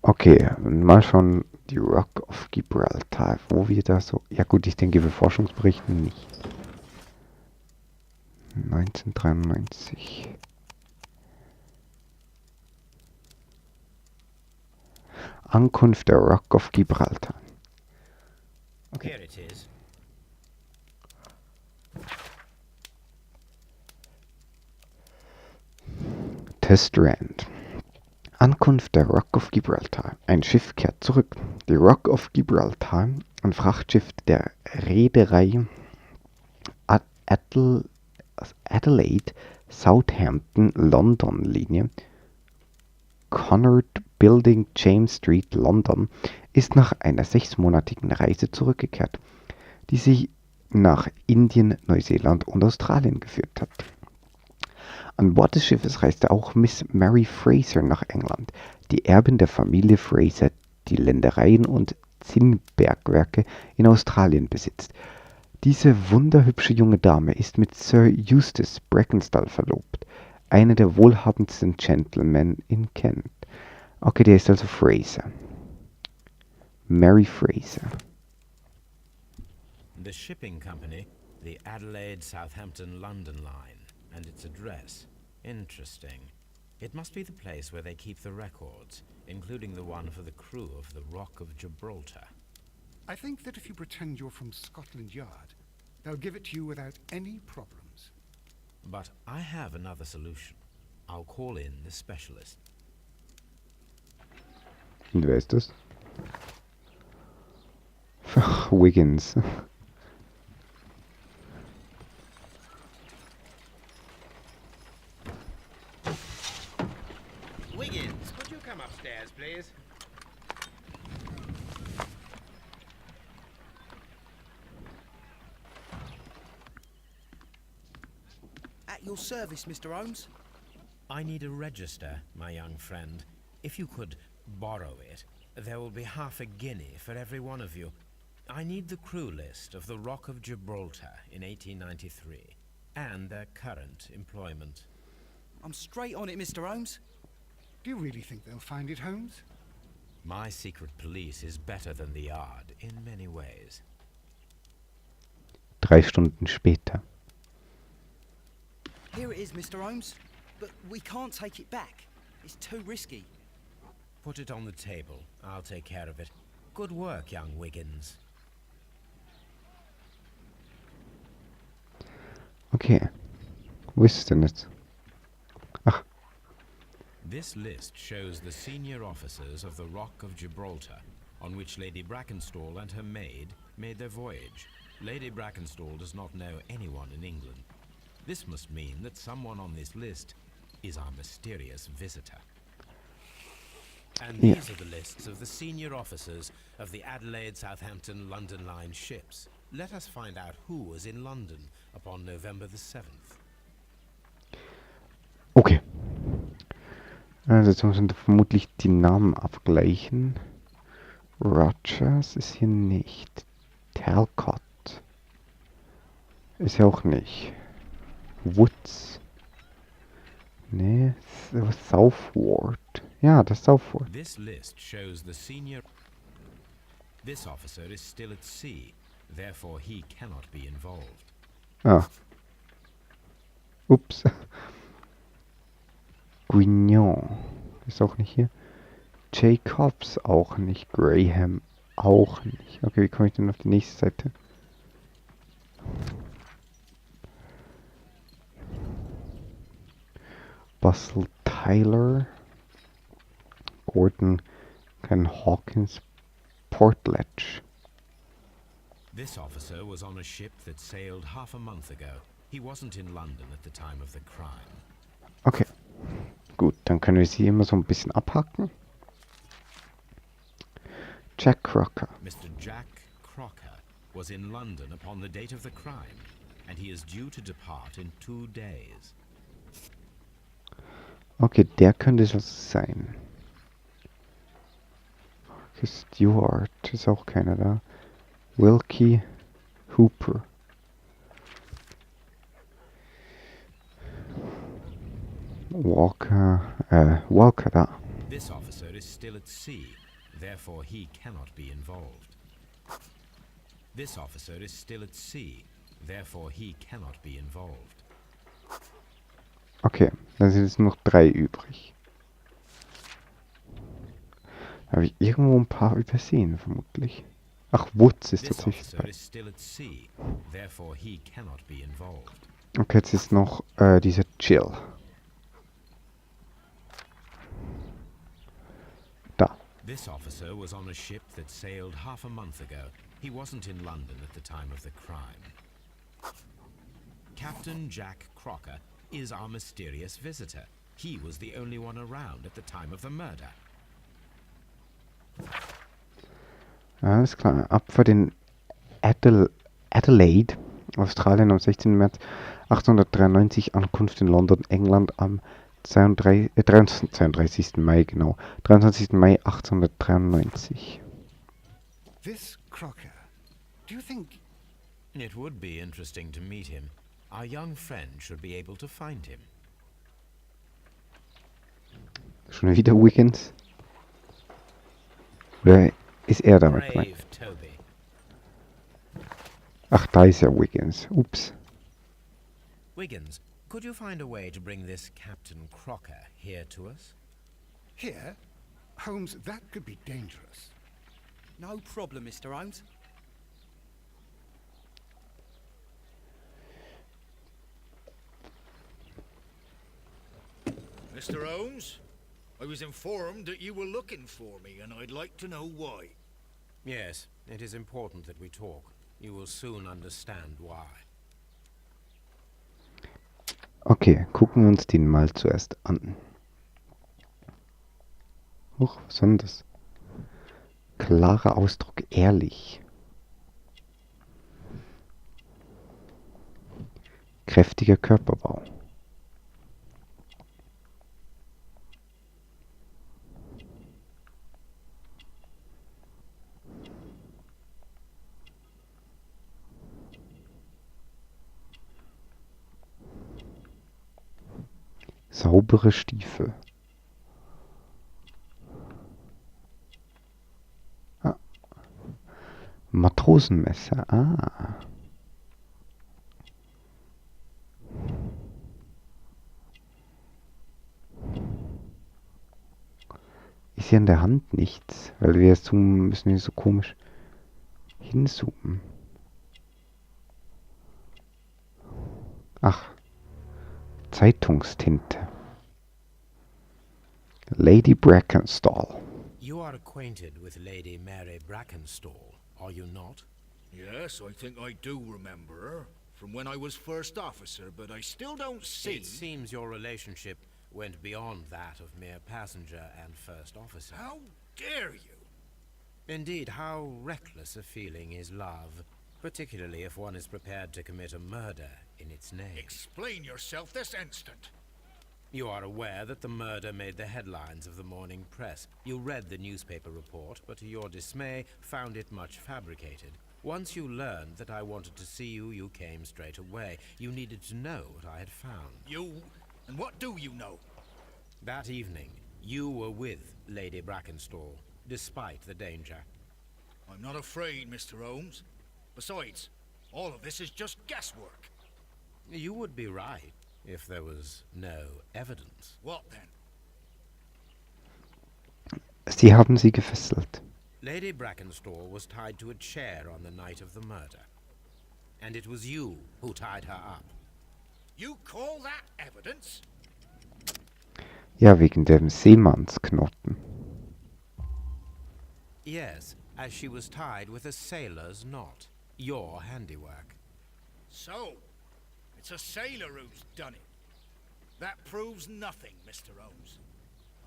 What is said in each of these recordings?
Okay, mal schauen, die Rock of Gibraltar, wo wir da so... Ja gut, ich denke für Forschungsberichte nicht. 1993. Ankunft der Rock of Gibraltar. Okay. Here it is. Testrand. Ankunft der Rock of Gibraltar. Ein Schiff kehrt zurück. Die Rock of Gibraltar, ein Frachtschiff der Reederei Adelaide Southampton London Linie, Connard Building, James Street, London, ist nach einer 6-monatigen Reise zurückgekehrt, die sie nach Indien, Neuseeland und Australien geführt hat. An Bord des Schiffes reiste auch Miss Mary Fraser nach England, die Erbin der Familie Fraser, die Ländereien und Zinnbergwerke in Australien besitzt. Diese wunderhübsche junge Dame ist mit Sir Eustace Brackenstall verlobt, einer der wohlhabendsten Gentlemen in Kent. Okay, der ist also Fraser. Mary Fraser. The shipping company, the Adelaide Southampton London line, and its address. Interesting. It must be the place where they keep the records, including the one for the crew of the Rock of Gibraltar. I think that if you pretend you're from Scotland Yard, they'll give it to you without any problems. But I have another solution. I'll call in the specialist. Und wer ist das? Ach, Wiggins. Wiggins, could you come upstairs, please? At your service, Mr. Holmes. I need a register, my young friend. If you could borrow it, there will be half a guinea for every one of you. I need the crew list of the Rock of Gibraltar in 1893 and their current employment. I'm straight on it, Mr. Holmes. Do you really think they'll find it, Holmes? My secret police is better than the Yard in many ways. 3 Stunden später. Here it is, Mr. Holmes. But we can't take it back. It's too risky. Put it on the table. I'll take care of it. Good work, young Wiggins. Okay. Wo ist es denn jetzt? Ach, This list shows the senior officers of the Rock of Gibraltar, on which Lady Brackenstall and her maid made their voyage. Lady Brackenstall does not know anyone in England. This must mean that someone on this list is our mysterious visitor. And Yeah. these are the lists of the senior officers of the Adelaide Southampton London Line ships. Let us find out who was in London upon November the 7th. okay. Also jetzt müssen wir vermutlich die Namen abgleichen. Rogers ist hier nicht. Talcott ist ja auch nicht. Woods. Nee, Southward. Ja, das ist Southward. This list shows the senior... This officer is still at sea, therefore he cannot be involved. Ah. Ups. Guignon ist auch nicht hier. Jacobs auch nicht. Graham auch nicht. Okay, wie komme ich denn auf die nächste Seite? Bustle Tyler. Gordon Ken Hawkins. Portledge. This officer was on a ship that sailed half a month ago. He wasn't in London at the time of the crime. Okay. Gut, dann können wir sie immer so ein bisschen abhaken. Jack Crocker. Mr. Jack Crocker was in London upon the date of the crime, and he is due to depart in 2 days. Okay, der könnte es also sein. Marcus Stewart ist auch keiner da. Wilkie Hooper. Walker da. This officer is still at sea, therefore he cannot be involved. This officer is still at sea, therefore he cannot be involved. Okay, dann sind jetzt noch 3 übrig. Habe ich irgendwo ein paar übersehen, vermutlich. Ach, Woods ist This tatsächlich officer dabei. is still at sea, therefore he cannot be involved. Okay, jetzt ist noch dieser Chill. Da. This officer was on a ship that sailed half a month ago. He wasn't in London at the time of the crime. Captain Jack Crocker is our mysterious visitor. He was the only one around at the time of the murder. Alles klar. Abfahrt in Adelaide, Australien am 16. März 1893, Ankunft in London, England am 32. Mai, genau. 23. Mai 1893. This Crocker, do you think... It would be interesting to meet him. Our young friend should be able to find him. Schon wieder Wiggins? Oder ist er damit gemeint? Brave Toby. Ach, da ist ja Wiggins. Ups. Wiggins, could you find a way to bring this Captain Crocker here to us? Here? Holmes, that could be dangerous. No problem, Mr. Holmes. Mr. Holmes, I was informed that you were looking for me, and I'd like to know why. Yes, it is important that we talk. You will soon understand why. Okay, gucken wir uns den mal zuerst an. Huch, was ist denn das? Klarer Ausdruck, ehrlich. Kräftiger Körperbau. Saubere Stiefel. Ah. Matrosenmesser. Ah. Ist hier in der Hand nichts, weil wir zoomen müssen hier so komisch hinzoomen. Ach. Zeitungstinte. Lady Brackenstall. You are acquainted with Lady Mary Brackenstall, are you not? Yes, I think I do remember her, from when I was first officer, but I still don't see... It seems your relationship went beyond that of mere passenger and first officer. How dare you? Indeed, how reckless a feeling is love, particularly if one is prepared to commit a murder in its name. Explain yourself this instant. You are aware that the murder made the headlines of the morning press. You read the newspaper report, but to your dismay, found it much fabricated. Once you learned that I wanted to see you, you came straight away. You needed to know what I had found. You? And what do you know? That evening, you were with Lady Brackenstall, despite the danger. I'm not afraid, Mr. Holmes. Besides, all of this is just guesswork. You would be right if there was no evidence. What then? Sie haben sie gefesselt. Lady Brackenstall was tied to a chair on the night of the murder. And it was you who tied her up. You call that evidence? Ja, wegen dem Seemannsknoten. Yes, as she was tied with a sailor's knot. Your handiwork. So, it's a sailor who's done it. That proves nothing, Mr. Holmes.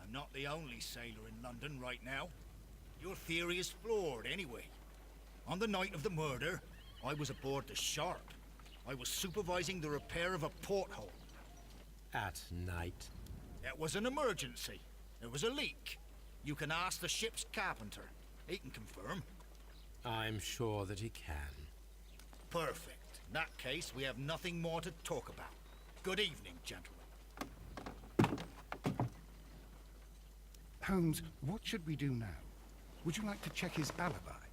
I'm not the only sailor in London right now. Your theory is flawed anyway. On the night of the murder, I was aboard the Sharp. I was supervising the repair of a porthole. At night? It was an emergency. There was a leak. You can ask the ship's carpenter. He can confirm. I'm sure that he can. Perfect. In that case, we have nothing more to talk about. Good evening, gentlemen. Holmes, what should we do now? Would you like to check his alibi?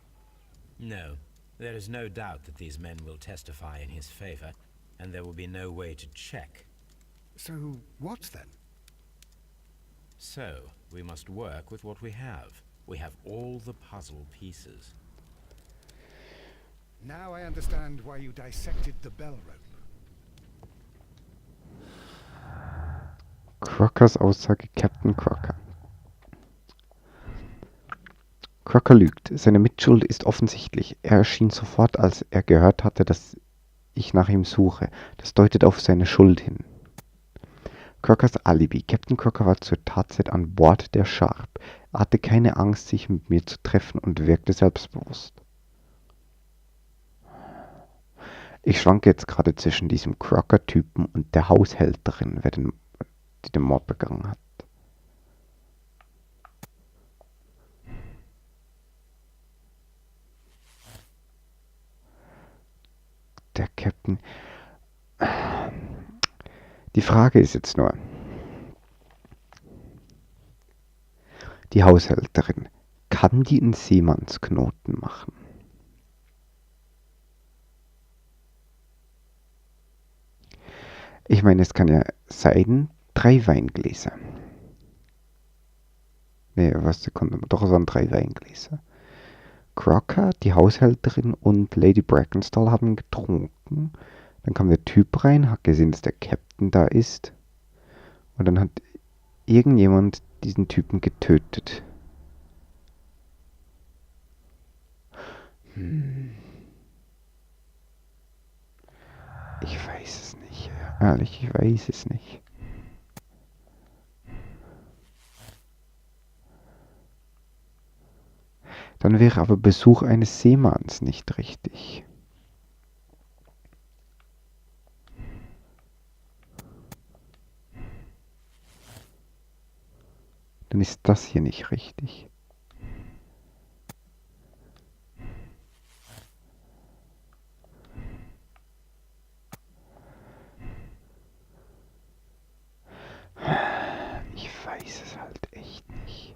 No. There is no doubt that these men will testify in his favor, and there will be no way to check. So, what then? So, we must work with what we have. We have all the puzzle pieces. Now I understand why you dissected the bell rope. Crockers Aussage Captain Crocker. Crocker lügt. Seine Mitschuld ist offensichtlich. Er erschien sofort, als er gehört hatte, dass ich nach ihm suche. Das deutet auf seine Schuld hin. Crockers Alibi. Captain Crocker war zur Tatzeit an Bord der Sharp. Er hatte keine Angst, sich mit mir zu treffen und wirkte selbstbewusst. Ich schwanke jetzt gerade zwischen diesem Crocker-Typen und der Haushälterin, die den Mord begangen hat. Der Captain. Die Frage ist jetzt nur, die Haushälterin, kann die einen Seemannsknoten machen? Ich meine, es kann ja sein, 3 Weingläser. Nee, was Sekunde, doch, es waren 3 Weingläser. Crocker, die Haushälterin und Lady Brackenstall haben getrunken. Dann kam der Typ rein, hat gesehen, dass der Captain da ist. Und dann hat irgendjemand diesen Typen getötet. Ich weiß es nicht. Ehrlich, ich weiß es nicht. Dann wäre aber Besuch eines Seemanns nicht richtig. Dann ist das hier nicht richtig. Ich weiß es halt echt nicht.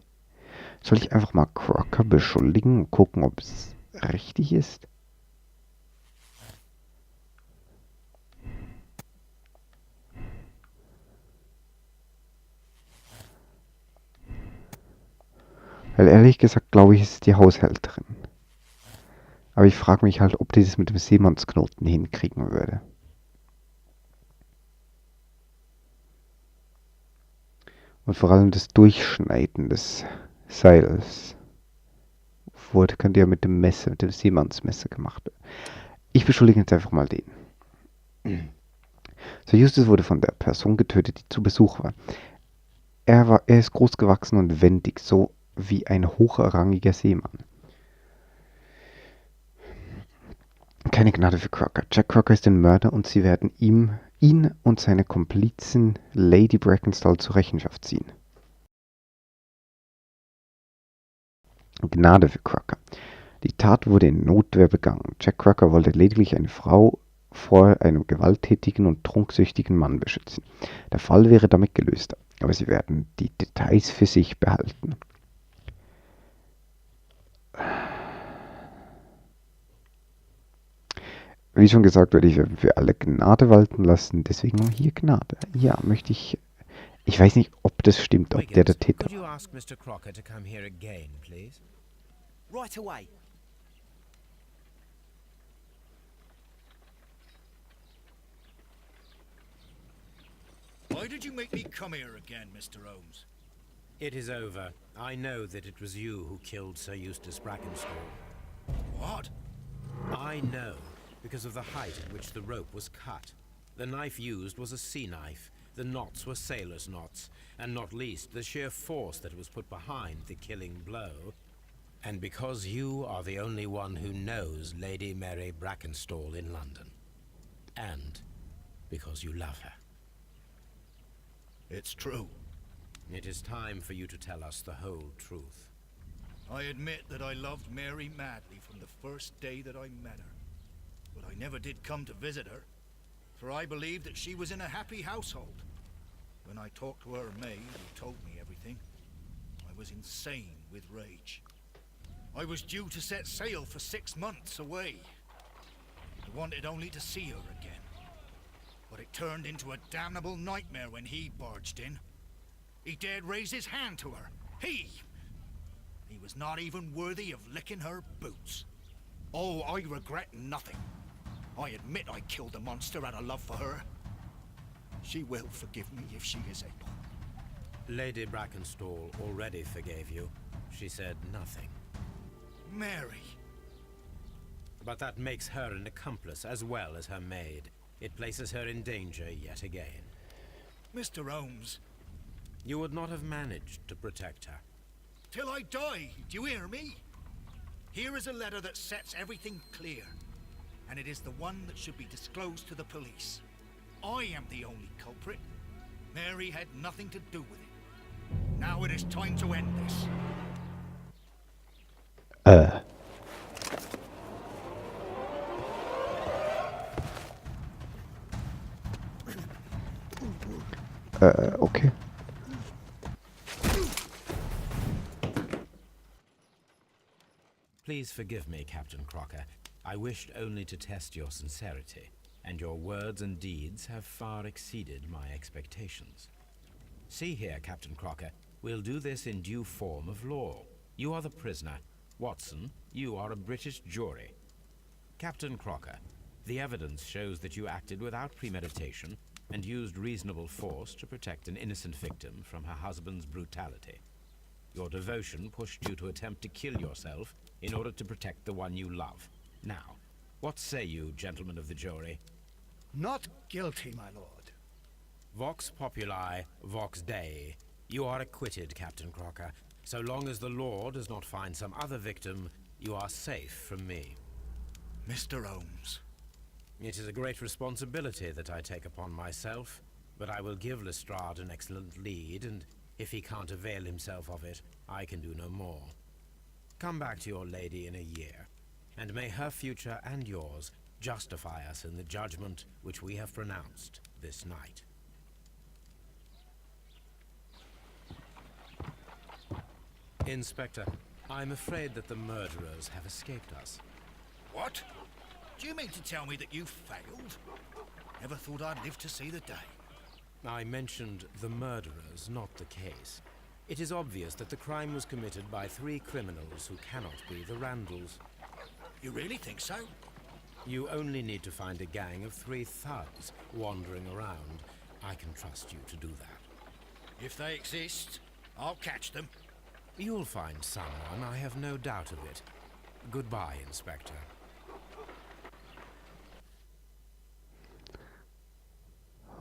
Soll ich einfach mal Crocker beschuldigen und gucken, ob es richtig ist? Weil ehrlich gesagt glaube ich, es ist die Haushälterin. Aber ich frage mich halt, ob die das mit dem Seemannsknoten hinkriegen würde. Und vor allem das Durchschneiden des Seils könnte ja mit dem Messer, mit dem Seemannsmesser gemacht werden. Ich beschuldige jetzt einfach mal den. So, Justus wurde von der Person getötet, die zu Besuch war. Er ist groß gewachsen und wendig, so wie ein hochrangiger Seemann. Keine Gnade für Crocker. Jack Crocker ist ein Mörder und sie werden ihn und seine Komplizin Lady Brackenstall zur Rechenschaft ziehen. Gnade für Crocker. Die Tat wurde in Notwehr begangen. Jack Crocker wollte lediglich eine Frau vor einem gewalttätigen und trunksüchtigen Mann beschützen. Der Fall wäre damit gelöst, aber sie werden die Details für sich behalten. Wie schon gesagt, werde ich für alle Gnade walten lassen, deswegen hier Gnade. Ja, möchte ich. Ich weiß nicht, ob das stimmt, ob der Täter Could you ask Mr. Crocker to come here again, please? Right away. Why did you make me come here again, Mr. Holmes? It is over. I know that it was you who killed Sir Eustace Brackenstall. What? I know, because of the height at which the rope was cut. The knife used was a sea knife. The knots were sailor's knots, and not least the sheer force that was put behind the killing blow. And because you are the only one who knows Lady Mary Brackenstall in London. And because you love her. It's true. It is time for you to tell us the whole truth. I admit that I loved Mary madly from the first day that I met her. But I never did come to visit her, for I believed that she was in a happy household. When I talked to her maid, who told me everything, I was insane with rage. I was due to set sail for 6 months away. I wanted only to see her again. But it turned into a damnable nightmare when he barged in. He dared raise his hand to her. He was not even worthy of licking her boots. Oh, I regret nothing. I admit I killed the monster out of love for her. She will forgive me if she is able. Lady Brackenstall already forgave you. She said nothing. Mary. But that makes her an accomplice as well as her maid. It places her in danger yet again. Mr. Holmes. You would not have managed to protect her. Till I die, do you hear me? Here is a letter that sets everything clear. And it is the one that should be disclosed to the police. I am the only culprit. Mary had nothing to do with it. Now it is time to end this. Okay. Please forgive me, Captain Crocker. I wished only to test your sincerity, and your words and deeds have far exceeded my expectations. See here, Captain Crocker, we'll do this in due form of law. You are the prisoner. Watson, you are a British jury. Captain Crocker, the evidence shows that you acted without premeditation and used reasonable force to protect an innocent victim from her husband's brutality. Your devotion pushed you to attempt to kill yourself in order to protect the one you love. Now, what say you, gentlemen of the jury? Not guilty, my lord. Vox populi, vox dei. You are acquitted, Captain Crocker. So long as the law does not find some other victim, you are safe from me. Mr. Holmes. It is a great responsibility that I take upon myself, but I will give Lestrade an excellent lead, and if he can't avail himself of it, I can do no more. Come back to your lady in a year, and may her future and yours justify us in the judgment which we have pronounced this night. Inspector, I'm afraid that the murderers have escaped us. What? Do you mean to tell me that you failed? Never thought I'd live to see the day. I mentioned the murderers, not the case. It is obvious that the crime was committed by 3 criminals who cannot be the Randalls. You really think so? You only need to find a gang of 3 thugs wandering around. I can trust you to do that. If they exist, I'll catch them. You'll find someone, I have no doubt of it. Goodbye, Inspector.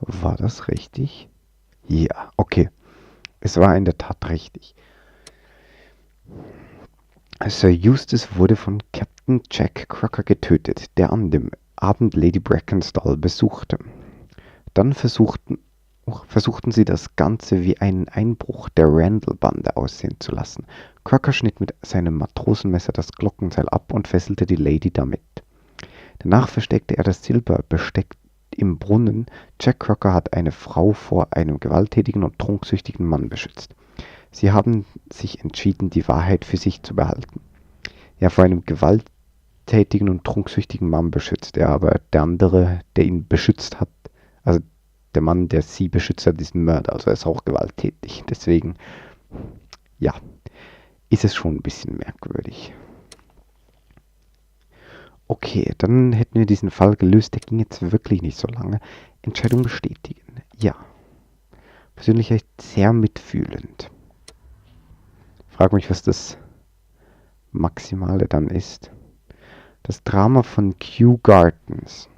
War das richtig? Ja, okay. Es war in der Tat richtig. Sir Eustace wurde von Captain Jack Crocker getötet, der an dem Abend Lady Brackenstall besuchte. Dann versuchten sie das Ganze wie einen Einbruch der Randall-Bande aussehen zu lassen. Crocker schnitt mit seinem Matrosenmesser das Glockenseil ab und fesselte die Lady damit. Danach versteckte er das Silberbesteck im Brunnen. Jack Crocker hat eine Frau vor einem gewalttätigen und trunksüchtigen Mann beschützt. Sie haben sich entschieden, die Wahrheit für sich zu behalten. Ja, vor einem gewalttätigen und trunksüchtigen Mann beschützt er, aber der andere, der ihn beschützt hat, also der Mann, der sie beschützt hat, ist ein Mörder, also er ist auch gewalttätig. Deswegen, ja, ist es schon ein bisschen merkwürdig. Okay, dann hätten wir diesen Fall gelöst. Der ging jetzt wirklich nicht so lange. Entscheidung bestätigen. Ja. Persönlich echt sehr mitfühlend. Frag mich, was das Maximale dann ist. Das Drama von Kew Gardens.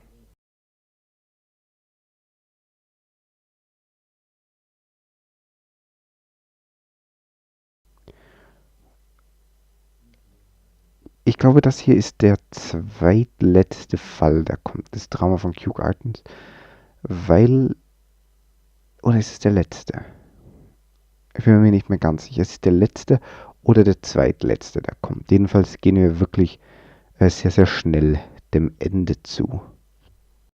Ich glaube, das hier ist der zweitletzte Fall, der kommt. Das Drama von Kew Gardens. Weil... Oder ist es der letzte? Ich bin mir nicht mehr ganz sicher. Es ist der letzte oder der zweitletzte, der kommt. Jedenfalls gehen wir wirklich sehr, sehr schnell dem Ende zu.